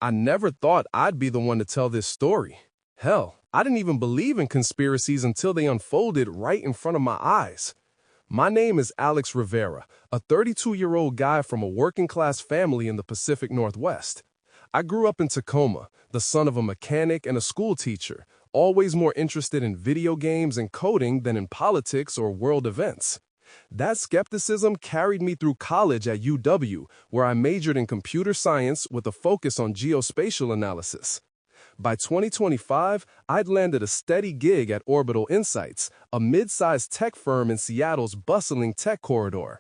I never thought I'd be the one to tell this story. Hell, I didn't even believe in conspiracies until they unfolded right in front of my eyes. My name is Alex Rivera, a 32-year-old guy from a working-class family in the Pacific Northwest. I grew up in Tacoma, the son of a mechanic and a school teacher, always more interested in video games and coding than in politics or world events. That skepticism carried me through college at UW, where I majored in computer science with a focus on geospatial analysis. By 2025, I'd landed a steady gig at Orbital Insights, a mid-sized tech firm in Seattle's bustling tech corridor.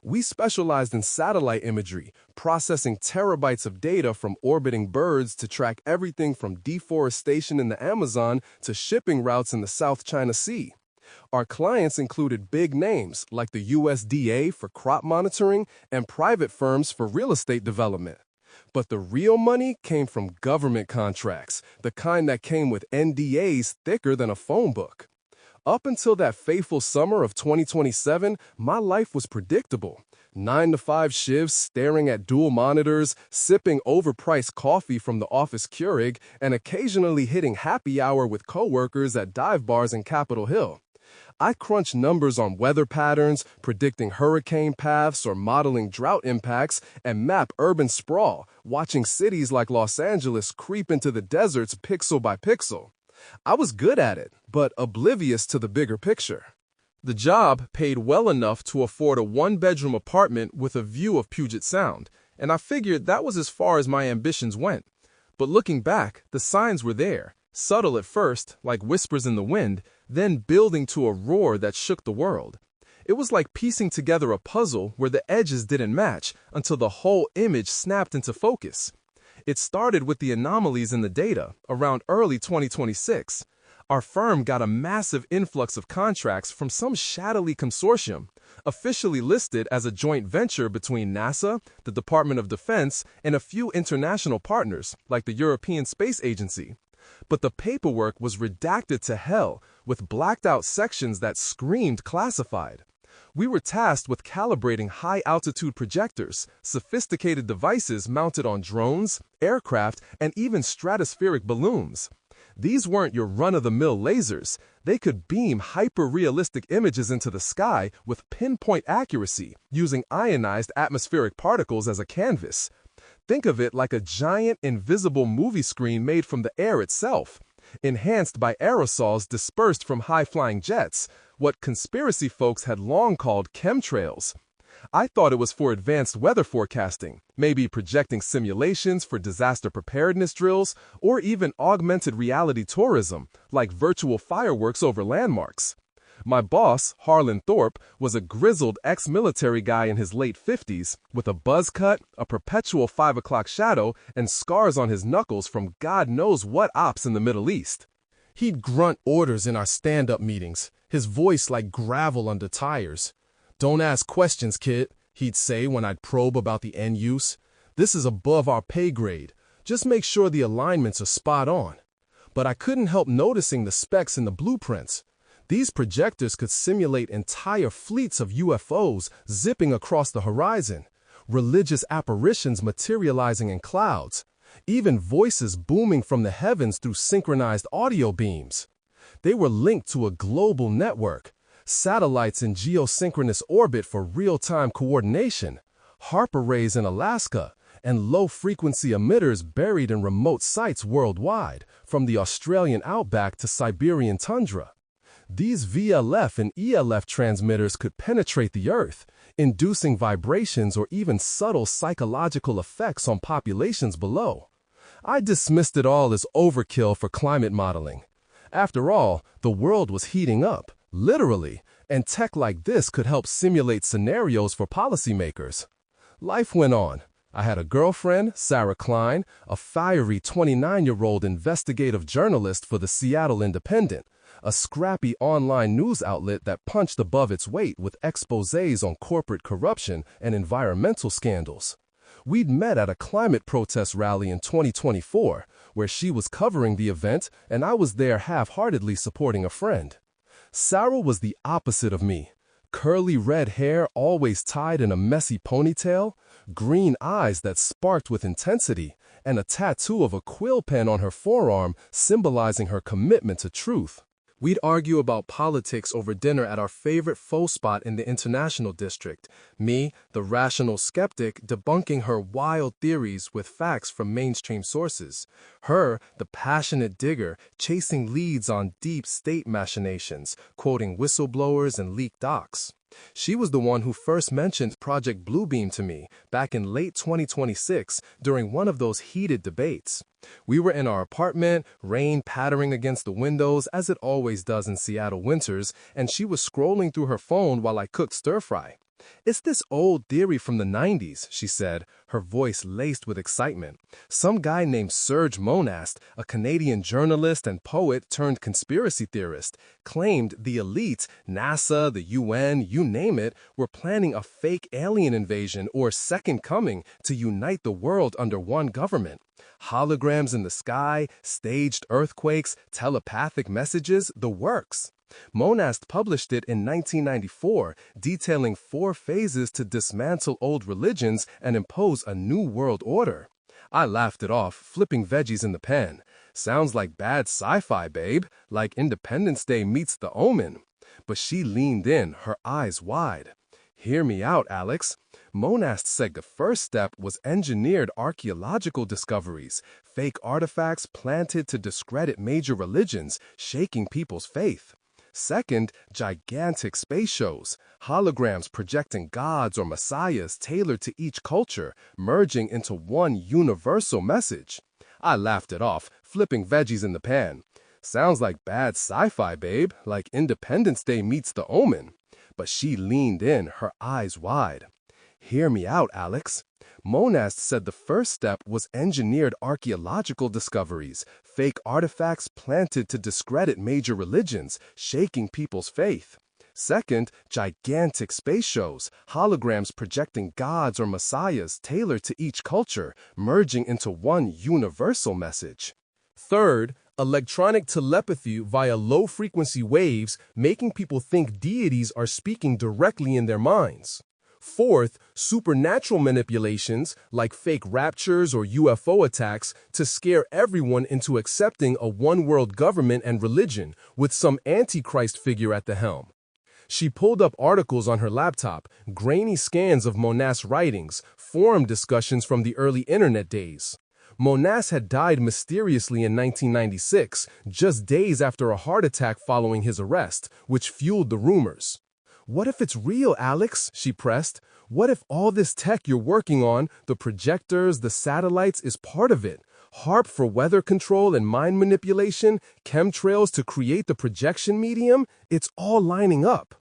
We specialized in satellite imagery, processing terabytes of data from orbiting birds to track everything from deforestation in the Amazon to shipping routes in the South China Sea. Our clients included big names like the USDA for crop monitoring and private firms for real estate development. But the real money came from government contracts, the kind that came with NDAs thicker than a phone book. Up until that fateful summer of 2027, my life was predictable. 9-to-5 shifts, staring at dual monitors, sipping overpriced coffee from the office Keurig, and occasionally hitting happy hour with coworkers at dive bars in Capitol Hill. I crunched numbers on weather patterns, predicting hurricane paths or modeling drought impacts, and map urban sprawl, watching cities like Los Angeles creep into the deserts pixel by pixel. I was good at it, but oblivious to the bigger picture. The job paid well enough to afford a one-bedroom apartment with a view of Puget Sound, and I figured that was as far as my ambitions went. But looking back, the signs were there, subtle at first, like whispers in the wind, then building to a roar that shook the world. It was like piecing together a puzzle where the edges didn't match until the whole image snapped into focus. It started with the anomalies in the data around early 2026. Our firm got a massive influx of contracts from some shadowy consortium, officially listed as a joint venture between NASA, the Department of Defense, and a few international partners, like the European Space Agency. But the paperwork was redacted to hell, with blacked-out sections that screamed classified. We were tasked with calibrating high-altitude projectors, sophisticated devices mounted on drones, aircraft, and even stratospheric balloons. These weren't your run-of-the-mill lasers. They could beam hyper-realistic images into the sky with pinpoint accuracy, using ionized atmospheric particles as a canvas. Think of it like a giant, invisible movie screen made from the air itself, enhanced by aerosols dispersed from high-flying jets, what conspiracy folks had long called chemtrails. I thought it was for advanced weather forecasting, maybe projecting simulations for disaster preparedness drills, or even augmented reality tourism, like virtual fireworks over landmarks. My boss, Harlan Thorpe, was a grizzled ex-military guy in his late 50s, with a buzz cut, a perpetual 5 o'clock shadow, and scars on his knuckles from God knows what ops in the Middle East. He'd grunt orders in our stand-up meetings, his voice like gravel under tires. "Don't ask questions, kid," he'd say when I'd probe about the end use. "This is above our pay grade. Just make sure the alignments are spot on." But I couldn't help noticing the specs in the blueprints. These projectors could simulate entire fleets of UFOs zipping across the horizon, religious apparitions materializing in clouds, even voices booming from the heavens through synchronized audio beams. They were linked to a global network, satellites in geosynchronous orbit for real-time coordination, HAARP arrays in Alaska, and low-frequency emitters buried in remote sites worldwide, from the Australian outback to Siberian tundra. These VLF and ELF transmitters could penetrate the Earth, inducing vibrations or even subtle psychological effects on populations below. I dismissed it all as overkill for climate modeling. After all, the world was heating up, literally, and tech like this could help simulate scenarios for policymakers. Life went on. I had a girlfriend, Sarah Klein, a fiery 29-year-old investigative journalist for the Seattle Independent, a scrappy online news outlet that punched above its weight with exposés on corporate corruption and environmental scandals. We'd met at a climate protest rally in 2024, where she was covering the event and I was there half-heartedly supporting a friend. Sarah was the opposite of me. Curly red hair always tied in a messy ponytail, green eyes that sparked with intensity, and a tattoo of a quill pen on her forearm symbolizing her commitment to truth. We'd argue about politics over dinner at our favorite faux spot in the International District. Me, the rational skeptic, debunking her wild theories with facts from mainstream sources. Her, the passionate digger, chasing leads on deep state machinations, quoting whistleblowers and leaked docs. She was the one who first mentioned Project Bluebeam to me back in late 2026 during one of those heated debates. We were in our apartment, rain pattering against the windows as it always does in Seattle winters, and she was scrolling through her phone while I cooked stir-fry. "It's this old theory from the 90s, she said, her voice laced with excitement. Some guy named Serge Monast, a Canadian journalist and poet turned conspiracy theorist, claimed the elite, NASA, the UN, you name it, were planning a fake alien invasion or second coming to unite the world under one government. Holograms in the sky, staged earthquakes, telepathic messages, the works. Monast published it in 1994, detailing 4 phases to dismantle old religions and impose a new world order. I laughed it off, flipping veggies in the pan. Sounds like bad sci-fi, babe, like Independence Day meets The Omen. But she leaned in, her eyes wide. Hear me out, Alex. Monast said the first step was engineered archaeological discoveries, fake artifacts planted to discredit major religions, shaking people's faith. Second, gigantic space shows, holograms projecting gods or messiahs tailored to each culture, merging into one universal message. I laughed it off, flipping veggies in the pan. Sounds like bad sci-fi, babe, like Independence Day meets The Omen. But she leaned in, her eyes wide. Hear me out, Alex. Monast said the first step was engineered archaeological discoveries, fake artifacts planted to discredit major religions, shaking people's faith. Second, gigantic space shows, holograms projecting gods or messiahs tailored to each culture, merging into one universal message. Third, electronic telepathy via low-frequency waves, making people think deities are speaking directly in their minds. Fourth, supernatural manipulations, like fake raptures or UFO attacks, to scare everyone into accepting a one-world government and religion, with some antichrist figure at the helm. She pulled up articles on her laptop, grainy scans of Monast's writings, forum discussions from the early internet days. Monast had died mysteriously in 1996, just days after a heart attack following his arrest, which fueled the rumors. What if it's real, Alex? She pressed. What if all this tech you're working on, the projectors, the satellites, is part of it? HAARP for weather control and mind manipulation, chemtrails to create the projection medium? It's all lining up.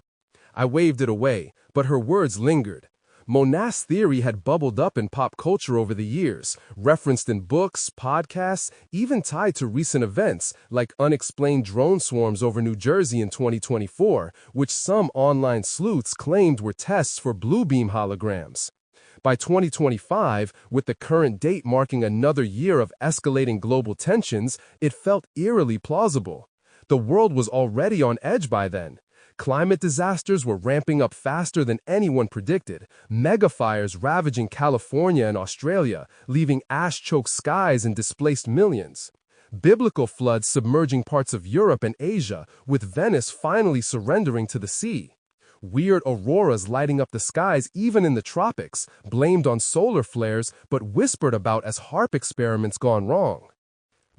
I waved it away, but her words lingered. Monast's theory had bubbled up in pop culture over the years, referenced in books, podcasts, even tied to recent events like unexplained drone swarms over New Jersey in 2024, which some online sleuths claimed were tests for Bluebeam holograms. By 2025, with the current date marking another year of escalating global tensions, it felt eerily plausible. The world was already on edge by then. Climate disasters were ramping up faster than anyone predicted, megafires ravaging California and Australia, leaving ash-choked skies and displaced millions. Biblical floods submerging parts of Europe and Asia, with Venice finally surrendering to the sea. Weird auroras lighting up the skies even in the tropics, blamed on solar flares but whispered about as HAARP experiments gone wrong.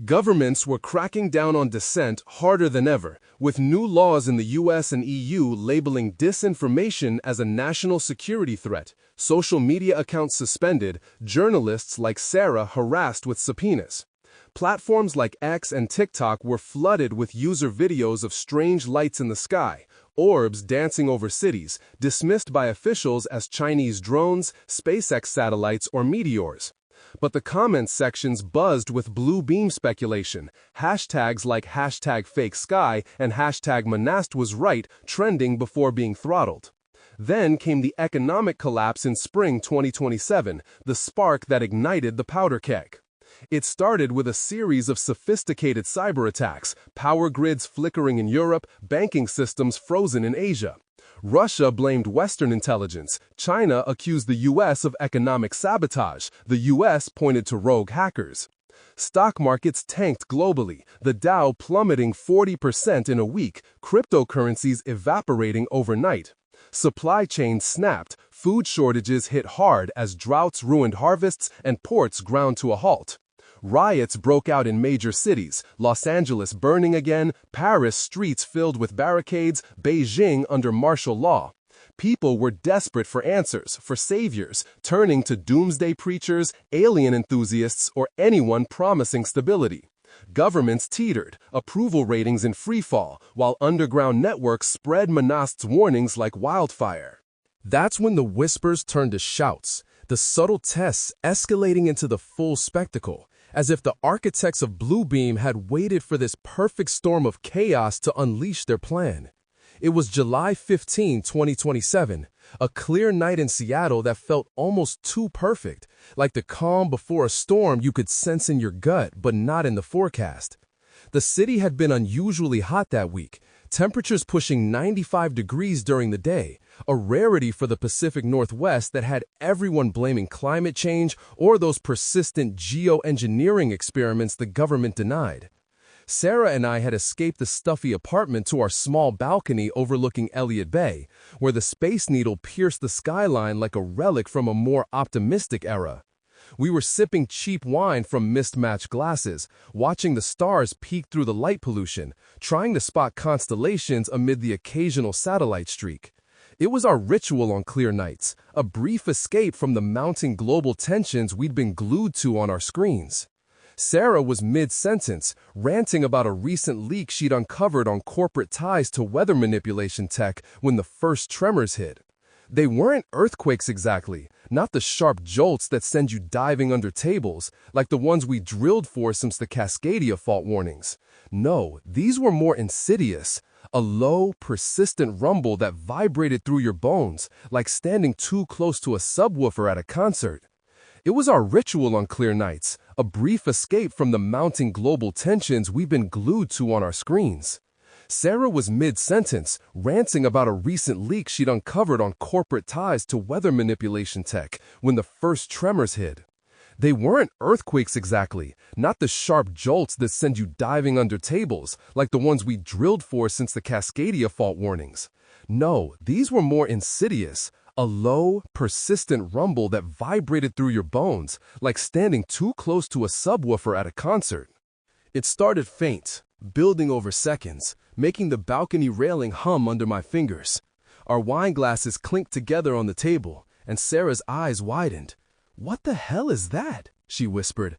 Governments were cracking down on dissent harder than ever, with new laws in the US and EU labeling disinformation as a national security threat, social media accounts suspended, journalists like Sarah harassed with subpoenas. Platforms like X and TikTok were flooded with user videos of strange lights in the sky, orbs dancing over cities, dismissed by officials as Chinese drones, SpaceX satellites, or meteors. But the comments sections buzzed with blue beam speculation, hashtags like #FakeSky and #MonastWasRight trending before being throttled. Then came the economic collapse in spring 2027, the spark that ignited the powder keg. It started with a series of sophisticated cyber attacks, power grids flickering in Europe, banking systems frozen in Asia. Russia blamed Western intelligence. China accused the U.S. of economic sabotage. The U.S. pointed to rogue hackers. Stock markets tanked globally, the Dow plummeting 40% in a week, cryptocurrencies evaporating overnight. Supply chains snapped, food shortages hit hard as droughts ruined harvests and ports ground to a halt. Riots broke out in major cities, Los Angeles burning again, Paris streets filled with barricades, Beijing under martial law. People were desperate for answers, for saviors, turning to doomsday preachers, alien enthusiasts, or anyone promising stability. Governments teetered, approval ratings in freefall, while underground networks spread menaced warnings like wildfire. That's when the whispers turned to shouts, the subtle tests escalating into the full spectacle, as if the architects of Bluebeam had waited for this perfect storm of chaos to unleash their plan. It was July 15, 2027, a clear night in Seattle that felt almost too perfect, like the calm before a storm you could sense in your gut but not in the forecast. The city had been unusually hot that week, temperatures pushing 95 degrees during the day, a rarity for the Pacific Northwest that had everyone blaming climate change or those persistent geoengineering experiments the government denied. Sarah and I had escaped the stuffy apartment to our small balcony overlooking Elliott Bay, where the Space Needle pierced the skyline like a relic from a more optimistic era. We were sipping cheap wine from mismatched glasses, watching the stars peek through the light pollution, trying to spot constellations amid the occasional satellite streak. It was our ritual on clear nights, a brief escape from the mounting global tensions we'd been glued to on our screens. Sarah was mid-sentence, ranting about a recent leak she'd uncovered on corporate ties to weather manipulation tech when the first tremors hit. They weren't earthquakes exactly, not the sharp jolts that send you diving under tables, like the ones we drilled for since the Cascadia fault warnings. No, these were more insidious, a low, persistent rumble that vibrated through your bones, like standing too close to a subwoofer at a concert. It was our ritual on clear nights, a brief escape from the mounting global tensions we've been glued to on our screens. Sarah was mid-sentence, ranting about a recent leak she'd uncovered on corporate ties to weather manipulation tech when the first tremors hit. They weren't earthquakes exactly, not the sharp jolts that send you diving under tables, like the ones we drilled for since the Cascadia fault warnings. No, these were more insidious, a low, persistent rumble that vibrated through your bones, like standing too close to a subwoofer at a concert. It started faint, building over seconds, making the balcony railing hum under my fingers. Our wine glasses clinked together on the table, and Sarah's eyes widened. "What the hell is that?" she whispered.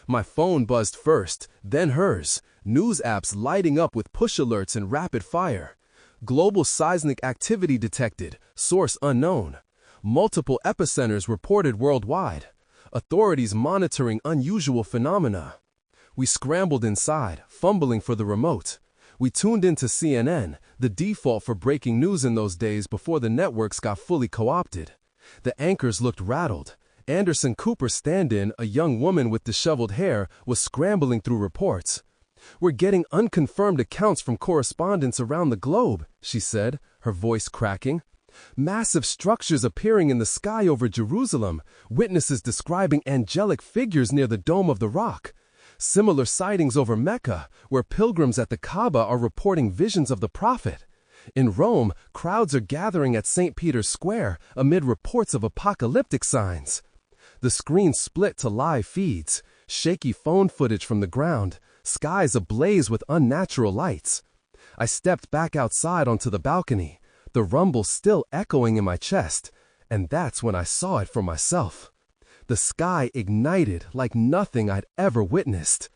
My phone buzzed first, then hers, news apps lighting up with push alerts and rapid fire. Global seismic activity detected, source unknown. Multiple epicenters reported worldwide. Authorities monitoring unusual phenomena. We scrambled inside, fumbling for the remote. We tuned into CNN, the default for breaking news in those days before the networks got fully co-opted. The anchors looked rattled. Anderson Cooper's stand-in, a young woman with disheveled hair, was scrambling through reports. "We're getting unconfirmed accounts from correspondents around the globe," she said, her voice cracking. "Massive structures appearing in the sky over Jerusalem, witnesses describing angelic figures near the Dome of the Rock. Similar sightings over Mecca, where pilgrims at the Kaaba are reporting visions of the Prophet. In Rome, crowds are gathering at St. Peter's Square amid reports of apocalyptic signs." The screen split to live feeds, shaky phone footage from the ground, skies ablaze with unnatural lights. I stepped back outside onto the balcony, the rumble still echoing in my chest, and that's when I saw it for myself. The sky ignited like nothing I'd ever witnessed.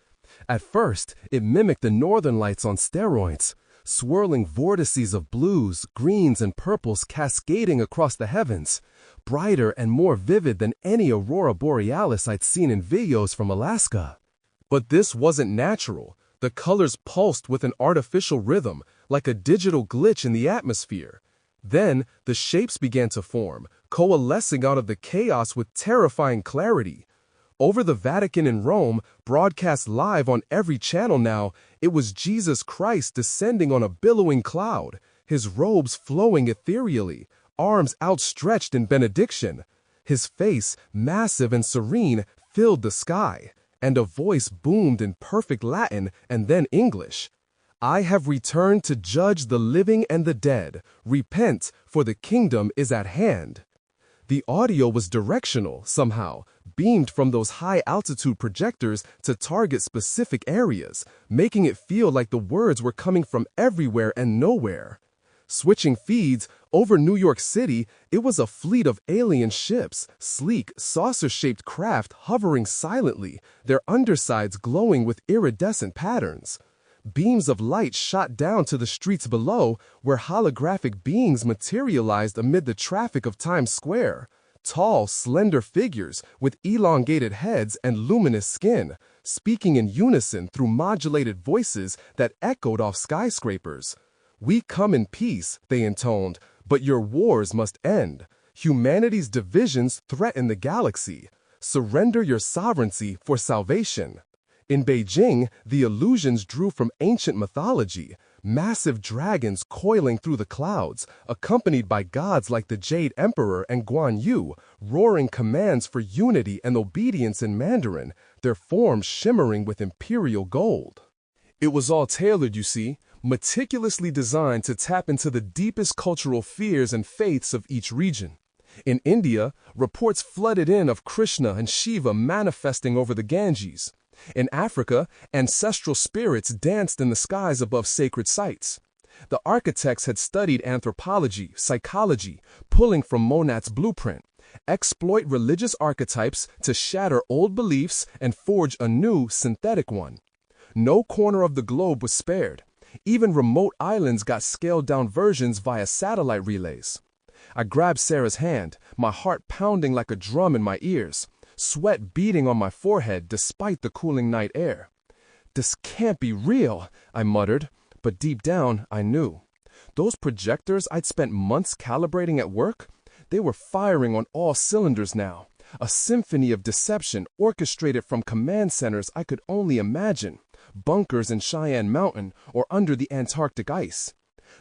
At first, it mimicked the northern lights on steroids, swirling vortices of blues, greens, and purples cascading across the heavens, brighter and more vivid than any aurora borealis I'd seen in videos from Alaska. But this wasn't natural. The colors pulsed with an artificial rhythm, like a digital glitch in the atmosphere. Then, the shapes began to form, coalescing out of the chaos with terrifying clarity. Over the Vatican in Rome, broadcast live on every channel now, it was Jesus Christ descending on a billowing cloud, his robes flowing ethereally, arms outstretched in benediction. His face, massive and serene, filled the sky, and a voice boomed in perfect Latin and then English. "I have returned to judge the living and the dead. Repent, for the kingdom is at hand." The audio was directional, somehow, beamed from those high-altitude projectors to target specific areas, making it feel like the words were coming from everywhere and nowhere. Switching feeds, over New York City, it was a fleet of alien ships, sleek, saucer-shaped craft hovering silently, their undersides glowing with iridescent patterns. Beams of light shot down to the streets below, where holographic beings materialized amid the traffic of Times Square. Tall, slender figures with elongated heads and luminous skin, speaking in unison through modulated voices that echoed off skyscrapers. "We come in peace," they intoned, "but your wars must end. Humanity's divisions threaten the galaxy. Surrender your sovereignty for salvation." In Beijing, the illusions drew from ancient mythology, massive dragons coiling through the clouds, accompanied by gods like the Jade Emperor and Guan Yu, roaring commands for unity and obedience in Mandarin, their forms shimmering with imperial gold. It was all tailored, you see, meticulously designed to tap into the deepest cultural fears and faiths of each region. In India, reports flooded in of Krishna and Shiva manifesting over the Ganges. In Africa, ancestral spirits danced in the skies above sacred sites. The architects had studied anthropology, psychology, pulling from Monat's blueprint, exploit religious archetypes to shatter old beliefs and forge a new synthetic one. No corner of the globe was spared. Even remote islands got scaled-down versions via satellite relays. I grabbed Sarah's hand, my heart pounding like a drum in my ears, sweat beading on my forehead despite the cooling night air. "This can't be real," I muttered, but deep down I knew. Those projectors I'd spent months calibrating at work, they were firing on all cylinders now, a symphony of deception orchestrated from command centers I could only imagine, bunkers in Cheyenne Mountain or under the Antarctic ice.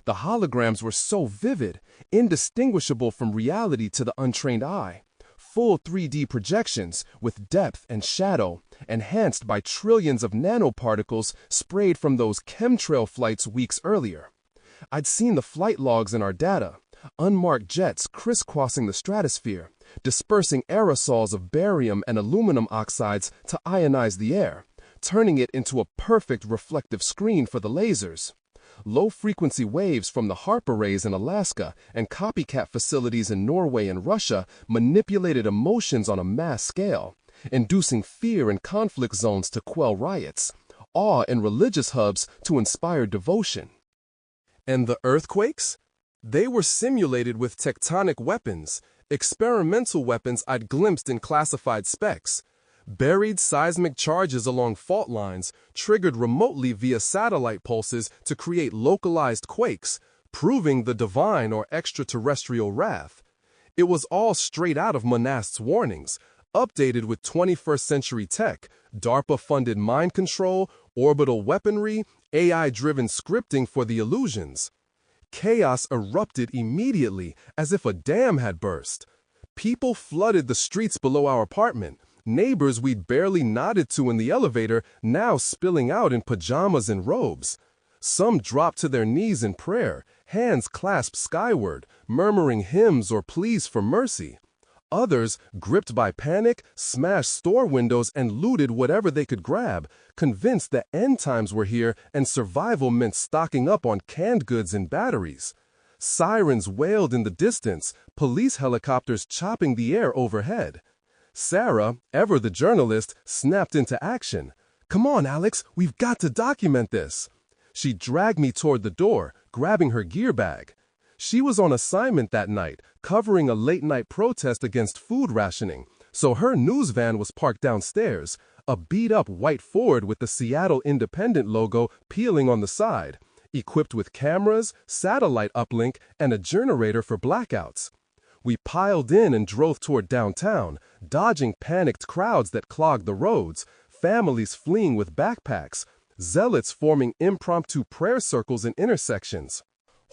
The holograms were so vivid, indistinguishable from reality to the untrained eye. Full 3D projections with depth and shadow, enhanced by trillions of nanoparticles sprayed from those chemtrail flights weeks earlier. I'd seen the flight logs in our data, unmarked jets crisscrossing the stratosphere, dispersing aerosols of barium and aluminum oxides to ionize the air, turning it into a perfect reflective screen for the lasers. Low-frequency waves from the HAARP arrays in Alaska and copycat facilities in Norway and Russia manipulated emotions on a mass scale, inducing fear in conflict zones to quell riots, awe in religious hubs to inspire devotion. And the earthquakes? They were simulated with tectonic weapons, experimental weapons I'd glimpsed in classified specs. Buried seismic charges along fault lines, triggered remotely via satellite pulses to create localized quakes, proving the divine or extraterrestrial wrath. It was all straight out of Monast's warnings, updated with 21st century tech, DARPA-funded mind control, orbital weaponry, AI-driven scripting for the illusions. Chaos erupted immediately, as if a dam had burst. People flooded the streets below our apartment. Neighbors we'd barely nodded to in the elevator now spilling out in pajamas and robes. Some dropped to their knees in prayer, hands clasped skyward, murmuring hymns or pleas for mercy. Others, gripped by panic, smashed store windows and looted whatever they could grab, convinced that end times were here and survival meant stocking up on canned goods and batteries. Sirens wailed in the distance, police helicopters chopping the air overhead. Sarah, ever the journalist, snapped into action. "Come on, Alex, we've got to document this." She dragged me toward the door, grabbing her gear bag. She was on assignment that night, covering a late-night protest against food rationing, so her news van was parked downstairs, a beat-up white Ford with the Seattle Independent logo peeling on the side, equipped with cameras, satellite uplink, and a generator for blackouts. We piled in and drove toward downtown, dodging panicked crowds that clogged the roads, families fleeing with backpacks, zealots forming impromptu prayer circles in intersections.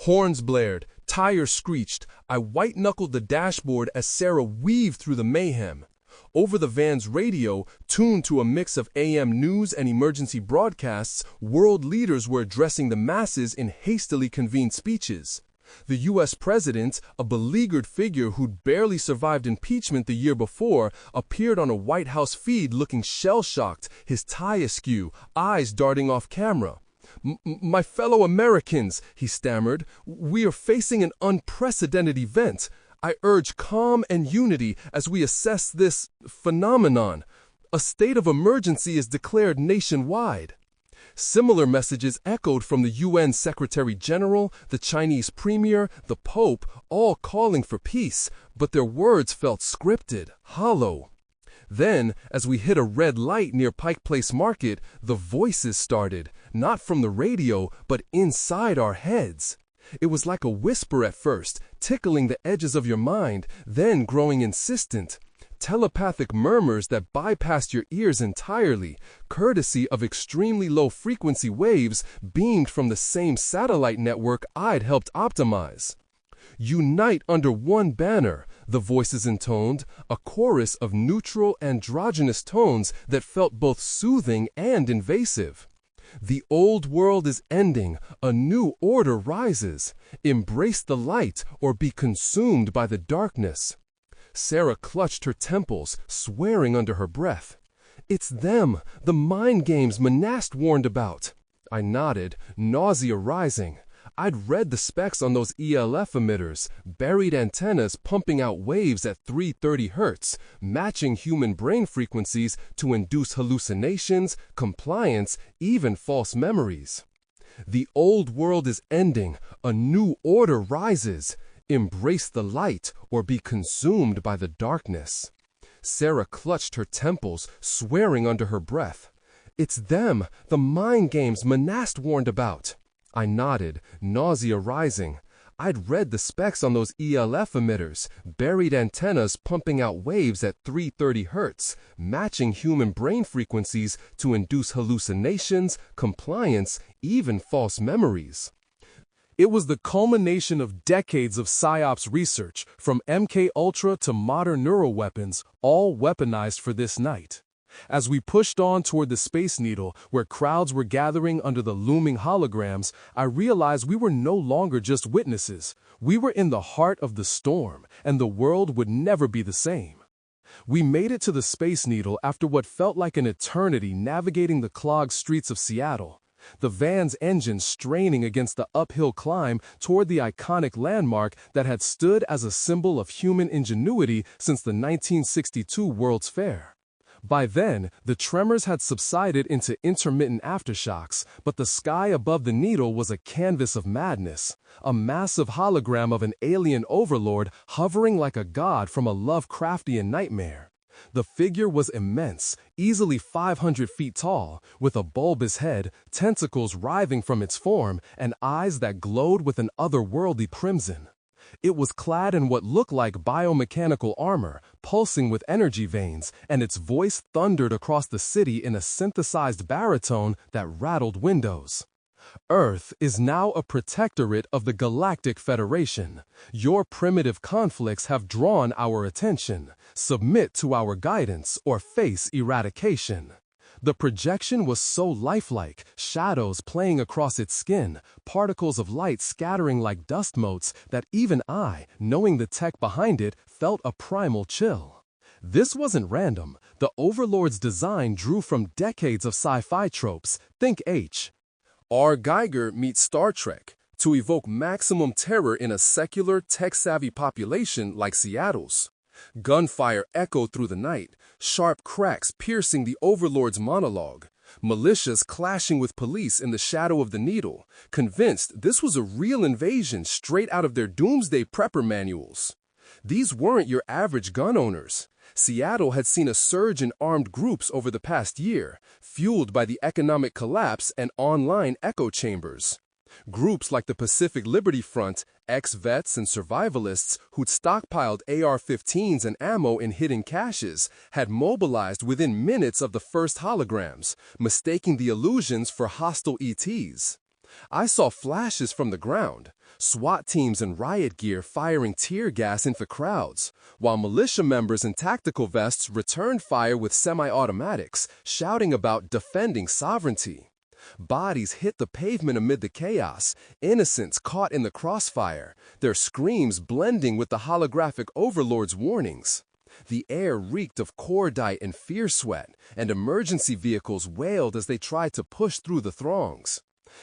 Horns blared, tires screeched. I white-knuckled the dashboard as Sarah weaved through the mayhem. Over the van's radio, tuned to a mix of AM news and emergency broadcasts, world leaders were addressing the masses in hastily convened speeches. The U.S. president, a beleaguered figure who'd barely survived impeachment the year before, appeared on a White House feed looking shell-shocked, his tie askew, eyes darting off camera. My fellow Americans, he stammered, we are facing an unprecedented event. I urge calm and unity as we assess this phenomenon. A state of emergency is declared nationwide. Similar messages echoed from the UN Secretary General, the Chinese Premier, the Pope, all calling for peace, but their words felt scripted, hollow. Then, as we hit a red light near Pike Place Market, the voices started, not from the radio, but inside our heads. It was like a whisper at first, tickling the edges of your mind, then growing insistent. Telepathic murmurs that bypassed your ears entirely, courtesy of extremely low-frequency waves beamed from the same satellite network I'd helped optimize. Unite under one banner, the voices intoned, a chorus of neutral androgynous tones that felt both soothing and invasive. The old world is ending, a new order rises. Embrace the light or be consumed by the darkness. Sarah clutched her temples, swearing under her breath. It's them, the mind games Monast warned about. I nodded, nausea rising. I'd read the specs on those ELF emitters, buried antennas pumping out waves at 330 Hz, matching human brain frequencies to induce hallucinations, compliance, even false memories. The old world is ending, a new order rises. Embrace the light or be consumed by the darkness. Sarah clutched her temples, swearing under her breath. It's them, the mind games Monast warned about. I nodded, nausea rising. I'd read the specs on those ELF emitters, buried antennas pumping out waves at 330 Hz, matching human brain frequencies to induce hallucinations, compliance, even false memories. It was the culmination of decades of PsyOps research, from MK-Ultra to modern neuroweapons, all weaponized for this night. As we pushed on toward the Space Needle, where crowds were gathering under the looming holograms, I realized we were no longer just witnesses. We were in the heart of the storm, and the world would never be the same. We made it to the Space Needle after what felt like an eternity navigating the clogged streets of Seattle. The van's engine straining against the uphill climb toward the iconic landmark that had stood as a symbol of human ingenuity since the 1962 World's Fair. By then, the tremors had subsided into intermittent aftershocks, but the sky above the needle was a canvas of madness, a massive hologram of an alien overlord hovering like a god from a Lovecraftian nightmare. The figure was immense, easily 500 feet tall, with a bulbous head, tentacles writhing from its form, and eyes that glowed with an otherworldly crimson. It was clad in what looked like biomechanical armor, pulsing with energy veins, and its voice thundered across the city in a synthesized baritone that rattled windows. Earth is now a protectorate of the Galactic Federation. Your primitive conflicts have drawn our attention. Submit to our guidance or face eradication. The projection was so lifelike, shadows playing across its skin, particles of light scattering like dust motes, that even I, knowing the tech behind it, felt a primal chill. This wasn't random. The Overlord's design drew from decades of sci-fi tropes. Think H. R. Geiger meets Star Trek, to evoke maximum terror in a secular, tech-savvy population like Seattle's. Gunfire echoed through the night, sharp cracks piercing the Overlord's monologue, militias clashing with police in the shadow of the needle, convinced this was a real invasion straight out of their doomsday prepper manuals. These weren't your average gun owners. Seattle had seen a surge in armed groups over the past year, fueled by the economic collapse and online echo chambers. Groups like the Pacific Liberty Front, ex-vets and survivalists who'd stockpiled AR-15s and ammo in hidden caches had mobilized within minutes of the first holograms, mistaking the illusions for hostile ETs. I saw flashes from the ground, SWAT teams in riot gear firing tear gas into crowds, while militia members in tactical vests returned fire with semi-automatics, shouting about defending sovereignty. Bodies hit the pavement amid the chaos, innocents caught in the crossfire, their screams blending with the holographic overlord's warnings. The air reeked of cordite and fear sweat, and emergency vehicles wailed as they tried to push through the throngs.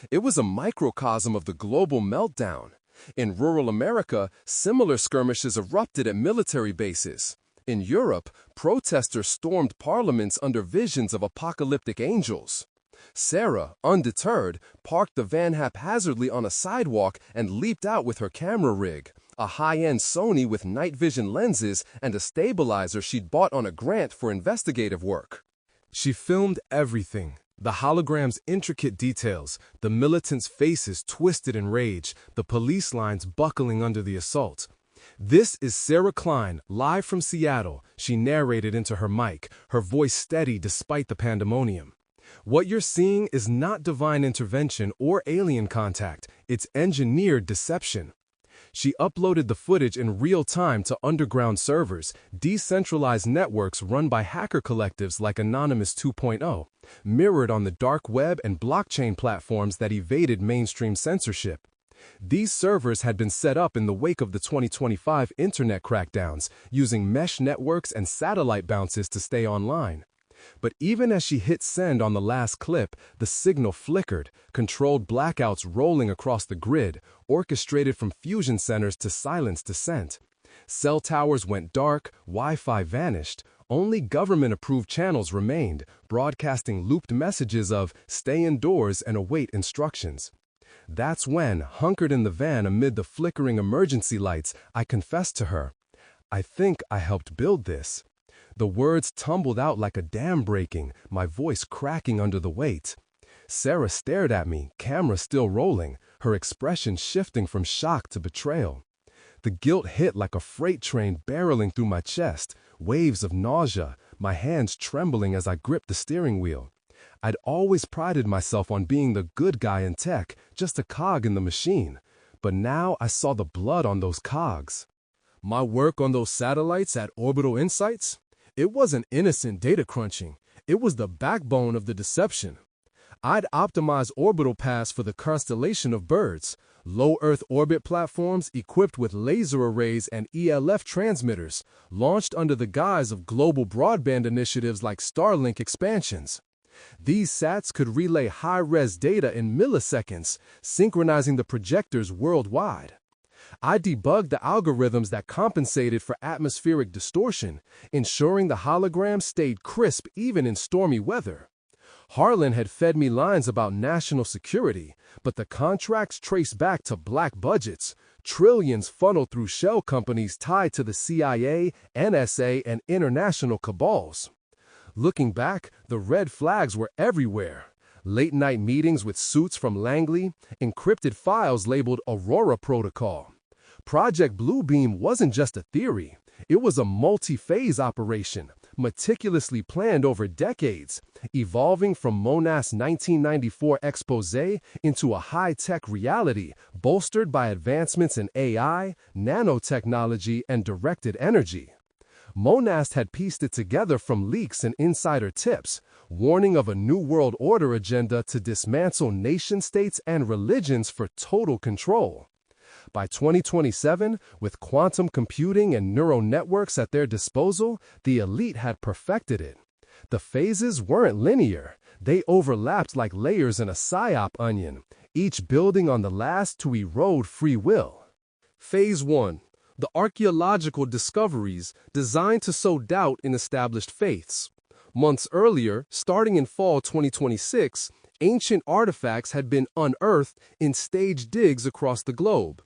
It was a microcosm of the global meltdown. In rural America, similar skirmishes erupted at military bases. In Europe, protesters stormed parliaments under visions of apocalyptic angels. Sarah, undeterred, parked the van haphazardly on a sidewalk and leaped out with her camera rig, a high-end Sony with night vision lenses and a stabilizer she'd bought on a grant for investigative work. She filmed everything. The hologram's intricate details, the militants' faces twisted in rage, the police lines buckling under the assault. "This is Sarah Klein, live from Seattle," she narrated into her mic, her voice steady despite the pandemonium. "What you're seeing is not divine intervention or alien contact, it's engineered deception." She uploaded the footage in real time to underground servers, decentralized networks run by hacker collectives like Anonymous 2.0, mirrored on the dark web and blockchain platforms that evaded mainstream censorship. These servers had been set up in the wake of the 2025 internet crackdowns, using mesh networks and satellite bounces to stay online. But even as she hit send on the last clip, the signal flickered, controlled blackouts rolling across the grid, orchestrated from fusion centers to silence dissent. Cell towers went dark, Wi-Fi vanished, only government-approved channels remained, broadcasting looped messages of "stay indoors and await instructions." That's when, hunkered in the van amid the flickering emergency lights, I confessed to her, "I think I helped build this." The words tumbled out like a dam breaking, my voice cracking under the weight. Sarah stared at me, camera still rolling, her expression shifting from shock to betrayal. The guilt hit like a freight train barreling through my chest, waves of nausea, my hands trembling as I gripped the steering wheel. I'd always prided myself on being the good guy in tech, just a cog in the machine. But now I saw the blood on those cogs. My work on those satellites at Orbital Insights? It wasn't innocent data crunching. It was the backbone of the deception. I'd optimized orbital paths for the constellation of birds, low Earth orbit platforms equipped with laser arrays and ELF transmitters, launched under the guise of global broadband initiatives like Starlink expansions. These sats could relay high-res data in milliseconds, synchronizing the projectors worldwide. I debugged the algorithms that compensated for atmospheric distortion, ensuring the hologram stayed crisp even in stormy weather. Harlan had fed me lines about national security, but the contracts traced back to black budgets, trillions funneled through shell companies tied to the CIA, NSA, and international cabals. Looking back, the red flags were everywhere. Late-night meetings with suits from Langley, encrypted files labeled Aurora Protocol. Project Bluebeam wasn't just a theory. It was a multi-phase operation, meticulously planned over decades, evolving from Monast's 1994 exposé into a high-tech reality bolstered by advancements in AI, nanotechnology, and directed energy. Monast had pieced it together from leaks and insider tips, warning of a New World Order agenda to dismantle nation-states and religions for total control. By 2027, with quantum computing and neural networks at their disposal, the elite had perfected it. The phases weren't linear. They overlapped like layers in a psyop onion, each building on the last to erode free will. Phase 1. The archaeological discoveries designed to sow doubt in established faiths. Months earlier, starting in fall 2026, ancient artifacts had been unearthed in staged digs across the globe.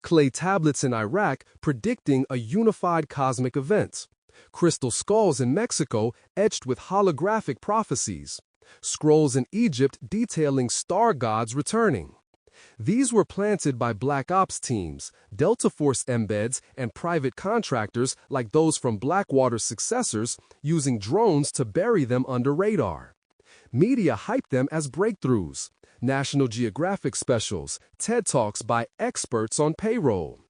Clay tablets in Iraq predicting a unified cosmic event. Crystal skulls in Mexico etched with holographic prophecies. Scrolls in Egypt detailing star gods returning. These were planted by Black Ops teams, Delta Force embeds, and private contractors like those from Blackwater's successors, using drones to bury them under radar. Media hyped them as breakthroughs. National Geographic specials, TED Talks by experts on payroll.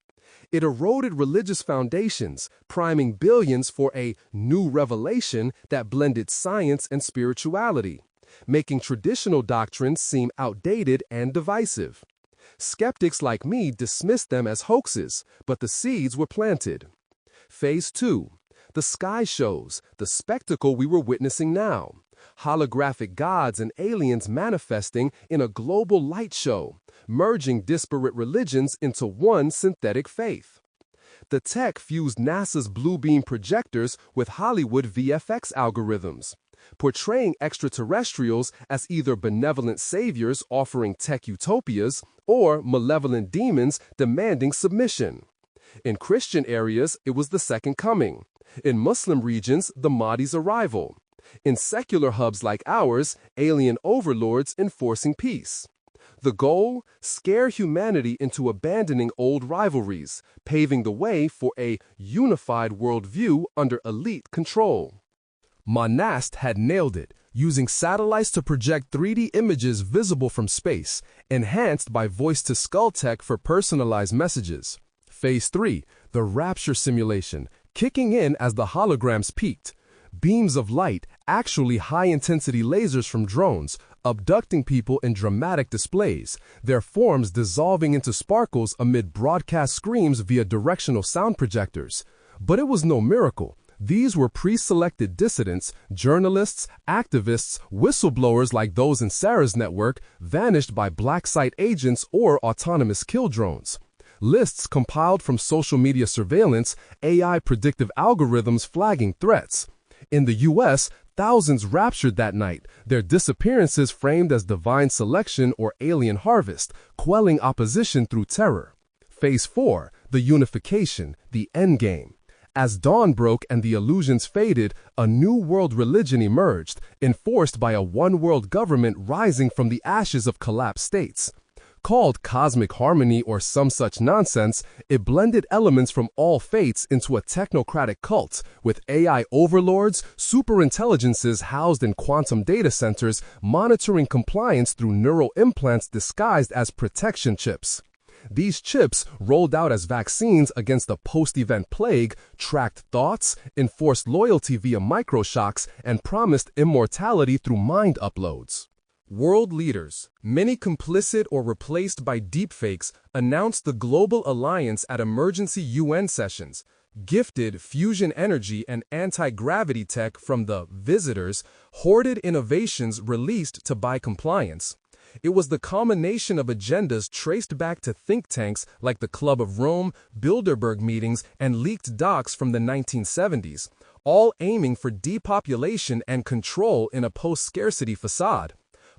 It eroded religious foundations, priming billions for a new revelation that blended science and spirituality, making traditional doctrines seem outdated and divisive. Skeptics like me dismissed them as hoaxes, but the seeds were planted. Phase 2. The sky shows, the spectacle we were witnessing now. Holographic gods and aliens manifesting in a global light show, merging disparate religions into one synthetic faith. The tech fused NASA's blue beam projectors with Hollywood VFX algorithms, portraying extraterrestrials as either benevolent saviors offering tech utopias or malevolent demons demanding submission. In Christian areas, it was the Second Coming. In Muslim regions, the Mahdi's arrival. In secular hubs like ours, alien overlords enforcing peace. The goal? Scare humanity into abandoning old rivalries, paving the way for a unified worldview under elite control. Monast had nailed it, using satellites to project 3D images visible from space, enhanced by voice-to-skull tech for personalized messages. Phase 3, the rapture simulation, kicking in as the holograms peaked. Beams of light, actually high-intensity lasers from drones, abducting people in dramatic displays, their forms dissolving into sparkles amid broadcast screams via directional sound projectors. But it was no miracle. These were pre-selected dissidents, journalists, activists, whistleblowers like those in Sarah's network, vanished by black site agents or autonomous kill drones. Lists compiled from social media surveillance, AI predictive algorithms flagging threats. In the U.S., thousands raptured that night, their disappearances framed as divine selection or alien harvest, quelling opposition through terror. Phase 4, the unification, the endgame. As dawn broke and the illusions faded, a new world religion emerged, enforced by a one-world government rising from the ashes of collapsed states. Called cosmic harmony or some such nonsense, it blended elements from all faiths into a technocratic cult, with AI overlords, superintelligences housed in quantum data centers, monitoring compliance through neural implants disguised as protection chips. These chips, rolled out as vaccines against the post-event plague, tracked thoughts, enforced loyalty via microshocks, and promised immortality through mind uploads. World leaders, many complicit or replaced by deepfakes, announced the global alliance at emergency UN sessions, gifted fusion energy and anti-gravity tech from the visitors, hoarded innovations released to buy compliance. It was the culmination of agendas traced back to think tanks like the Club of Rome, Bilderberg meetings, and leaked docs from the 1970s, all aiming for depopulation and control in a post-scarcity facade.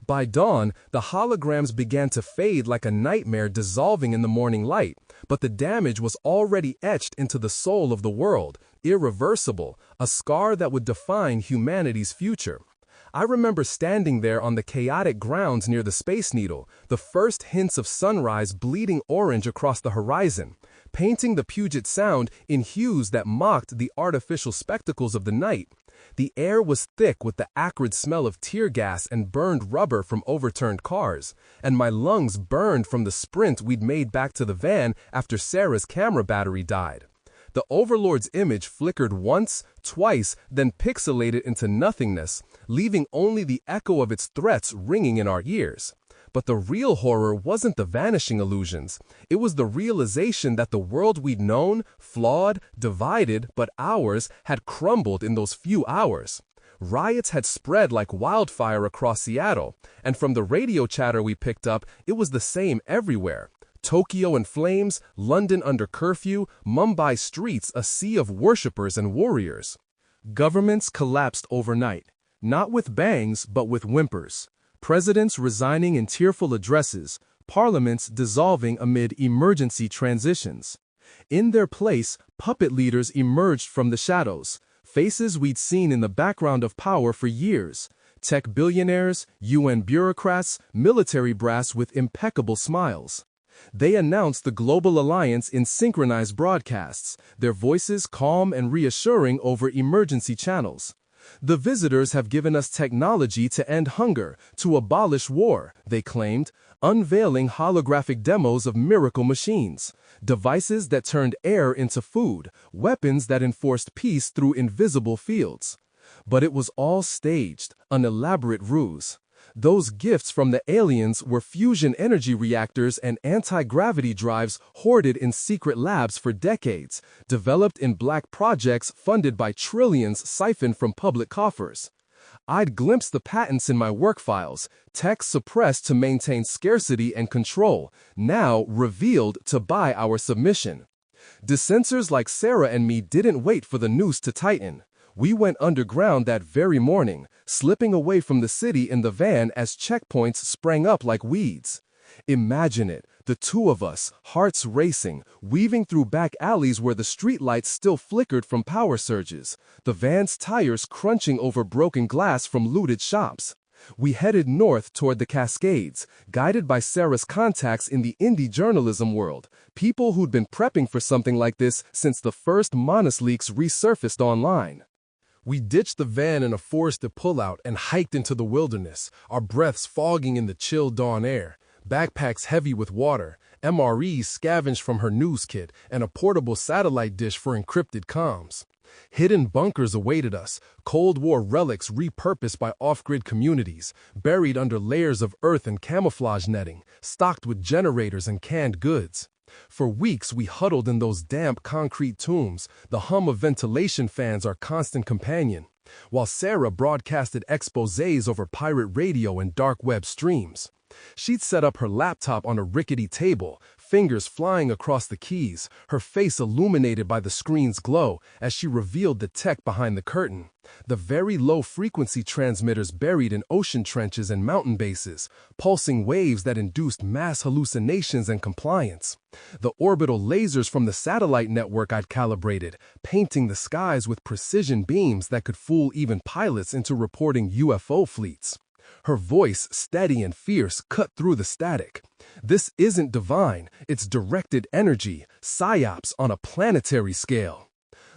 By dawn, the holograms began to fade like a nightmare dissolving in the morning light, but the damage was already etched into the soul of the world, irreversible, a scar that would define humanity's future. I remember standing there on the chaotic grounds near the Space Needle, the first hints of sunrise bleeding orange across the horizon, painting the Puget Sound in hues that mocked the artificial spectacles of the night. The air was thick with the acrid smell of tear gas and burned rubber from overturned cars, and my lungs burned from the sprint we'd made back to the van after Sarah's camera battery died. The Overlord's image flickered once, twice, then pixelated into nothingness, leaving only the echo of its threats ringing in our ears. But the real horror wasn't the vanishing illusions. It was the realization that the world we'd known, flawed, divided, but ours, had crumbled in those few hours. Riots had spread like wildfire across Seattle, and from the radio chatter we picked up, it was the same everywhere. Tokyo in flames, London under curfew, Mumbai streets a sea of worshippers and warriors. Governments collapsed overnight, not with bangs but with whimpers. Presidents resigning in tearful addresses, parliaments dissolving amid emergency transitions. In their place, puppet leaders emerged from the shadows, faces we'd seen in the background of power for years. Tech billionaires, UN bureaucrats, military brass with impeccable smiles. They announced the global alliance in synchronized broadcasts, their voices calm and reassuring over emergency channels. The visitors have given us technology to end hunger, to abolish war, they claimed, unveiling holographic demos of miracle machines, devices that turned air into food, weapons that enforced peace through invisible fields. But it was all staged, an elaborate ruse. Those gifts from the aliens were fusion energy reactors and anti-gravity drives hoarded in secret labs for decades, developed in black projects funded by trillions siphoned from public coffers. I'd glimpsed the patents in my work files, tech suppressed to maintain scarcity and control, now revealed to buy our submission. Dissenters like Sarah and me didn't wait for the noose to tighten. We went underground that very morning, slipping away from the city in the van as checkpoints sprang up like weeds. Imagine it, the two of us, hearts racing, weaving through back alleys where the streetlights still flickered from power surges, the van's tires crunching over broken glass from looted shops. We headed north toward the Cascades, guided by Sarah's contacts in the indie journalism world, people who'd been prepping for something like this since the first Manus leaks resurfaced online. We ditched the van in a forested pullout and hiked into the wilderness, our breaths fogging in the chill dawn air, backpacks heavy with water, MREs scavenged from her news kit, and a portable satellite dish for encrypted comms. Hidden bunkers awaited us, Cold War relics repurposed by off-grid communities, buried under layers of earth and camouflage netting, stocked with generators and canned goods. For weeks, we huddled in those damp concrete tombs, the hum of ventilation fans our constant companion, while Sarah broadcasted exposés over pirate radio and dark web streams. She'd set up her laptop on a rickety table, fingers flying across the keys, her face illuminated by the screen's glow as she revealed the tech behind the curtain. The very low-frequency transmitters buried in ocean trenches and mountain bases, pulsing waves that induced mass hallucinations and compliance. The orbital lasers from the satellite network I'd calibrated, painting the skies with precision beams that could fool even pilots into reporting UFO fleets. Her voice, steady and fierce, cut through the static. This isn't divine, it's directed energy, psyops on a planetary scale.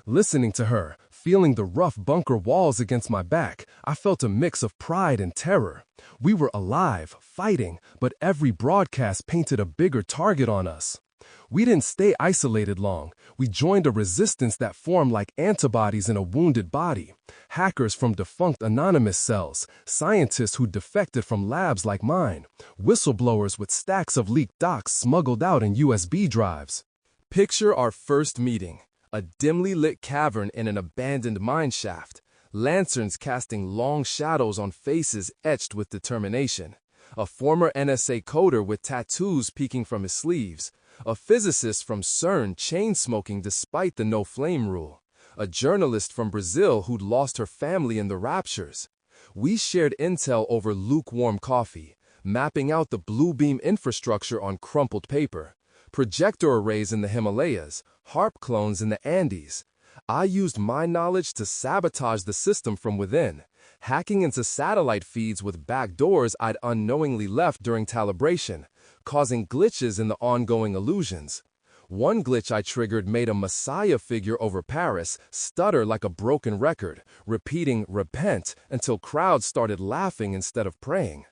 Listening to her, feeling the rough bunker walls against my back, I felt a mix of pride and terror. We were alive, fighting, but every broadcast painted a bigger target on us. We didn't stay isolated long. We joined a resistance that formed like antibodies in a wounded body. Hackers from defunct anonymous cells, scientists who defected from labs like mine, whistleblowers with stacks of leaked docs smuggled out in USB drives. Picture our first meeting, a dimly lit cavern in an abandoned mine shaft, lanterns casting long shadows on faces etched with determination, a former NSA coder with tattoos peeking from his sleeves, a physicist from CERN chain-smoking despite the no-flame rule, a journalist from Brazil who'd lost her family in the raptures. We shared intel over lukewarm coffee, mapping out the blue beam infrastructure on crumpled paper, projector arrays in the Himalayas, HAARP clones in the Andes. I used my knowledge to sabotage the system from within, hacking into satellite feeds with backdoors I'd unknowingly left during calibration, causing glitches in the ongoing illusions. One glitch I triggered made a messiah figure over Paris stutter like a broken record, repeating "repent" until crowds started laughing instead of praying.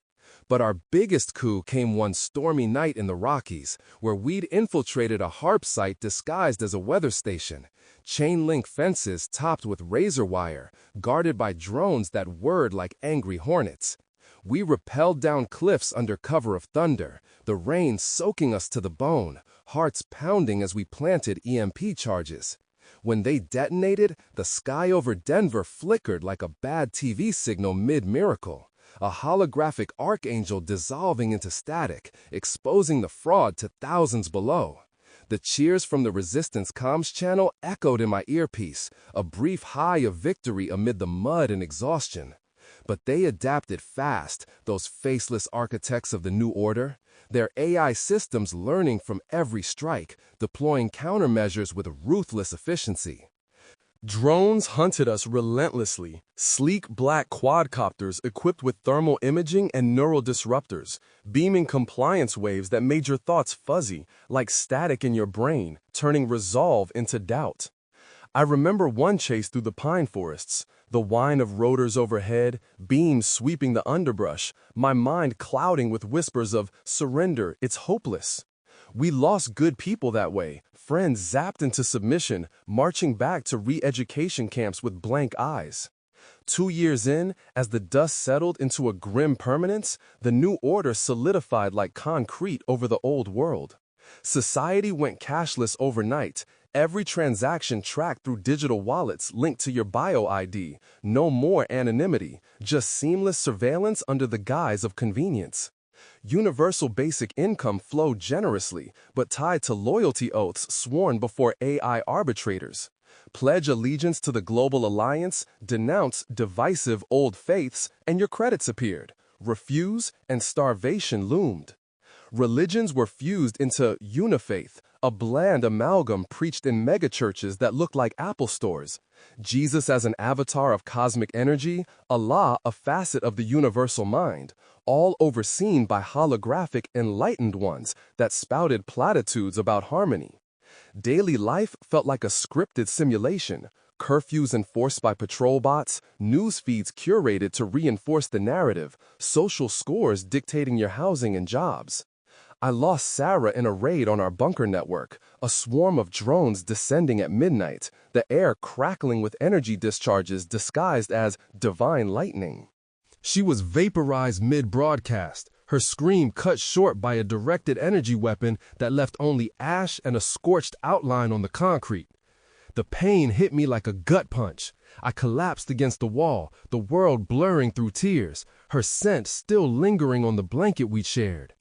But our biggest coup came one stormy night in the Rockies, where we'd infiltrated a HAARP site disguised as a weather station. Chain-link fences topped with razor wire, guarded by drones that whirred like angry hornets. We rappelled down cliffs under cover of thunder, the rain soaking us to the bone, hearts pounding as we planted EMP charges. When they detonated, the sky over Denver flickered like a bad TV signal mid-miracle, a holographic archangel dissolving into static, exposing the fraud to thousands below. The cheers from the Resistance comms channel echoed in my earpiece, a brief high of victory amid the mud and exhaustion. But they adapted fast, those faceless architects of the New Order, their AI systems learning from every strike, deploying countermeasures with ruthless efficiency. Drones hunted us relentlessly, sleek black quadcopters equipped with thermal imaging and neural disruptors, beaming compliance waves that made your thoughts fuzzy, like static in your brain, turning resolve into doubt. I remember one chase through the pine forests, The whine of rotors overhead, beams sweeping the underbrush, my mind clouding with whispers of, "Surrender, it's hopeless." We lost good people that way, friends zapped into submission, marching back to re-education camps with blank eyes. 2 years in, as the dust settled into a grim permanence, the new order solidified like concrete over the old world. Society went cashless overnight, every transaction tracked through digital wallets linked to your bio ID, no more anonymity, just seamless surveillance under the guise of convenience. Universal basic income flowed generously, but tied to loyalty oaths sworn before AI arbitrators. Pledge allegiance to the global alliance, denounce divisive old faiths, and your credits appeared. Refuse, and starvation loomed. Religions were fused into unifaith, a bland amalgam preached in megachurches that looked like Apple stores. Jesus as an avatar of cosmic energy, Allah a facet of the universal mind, all overseen by holographic enlightened ones that spouted platitudes about harmony. Daily life felt like a scripted simulation, curfews enforced by patrol bots, news feeds curated to reinforce the narrative, social scores dictating your housing and jobs. I lost Sarah in a raid on our bunker network, a swarm of drones descending at midnight, the air crackling with energy discharges disguised as divine lightning. She was vaporized mid-broadcast, her scream cut short by a directed energy weapon that left only ash and a scorched outline on the concrete. The pain hit me like a gut punch. I collapsed against the wall, the world blurring through tears, her scent still lingering on the blanket we'd shared.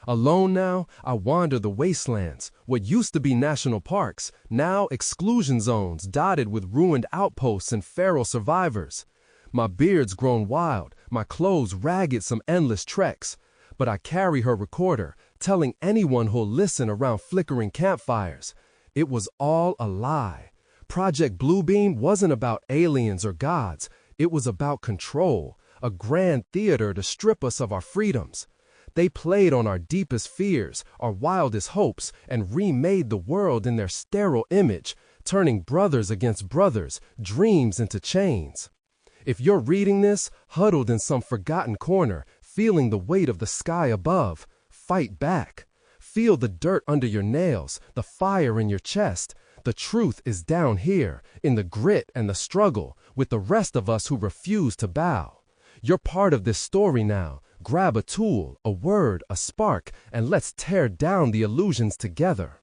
Alone now, I wander the wastelands, what used to be national parks, now exclusion zones dotted with ruined outposts and feral survivors. My beard's grown wild, my clothes ragged some endless treks, but I carry her recorder, telling anyone who'll listen around flickering campfires. It was all a lie. Project Bluebeam wasn't about aliens or gods. It was about control, a grand theater to strip us of our freedoms. They played on our deepest fears, our wildest hopes, and remade the world in their sterile image, turning brothers against brothers, dreams into chains. If you're reading this, huddled in some forgotten corner, feeling the weight of the sky above, fight back. Feel the dirt under your nails, the fire in your chest. The truth is down here, in the grit and the struggle, with the rest of us who refuse to bow. You're part of this story now. Grab a tool, a word, a spark, and let's tear down the illusions together.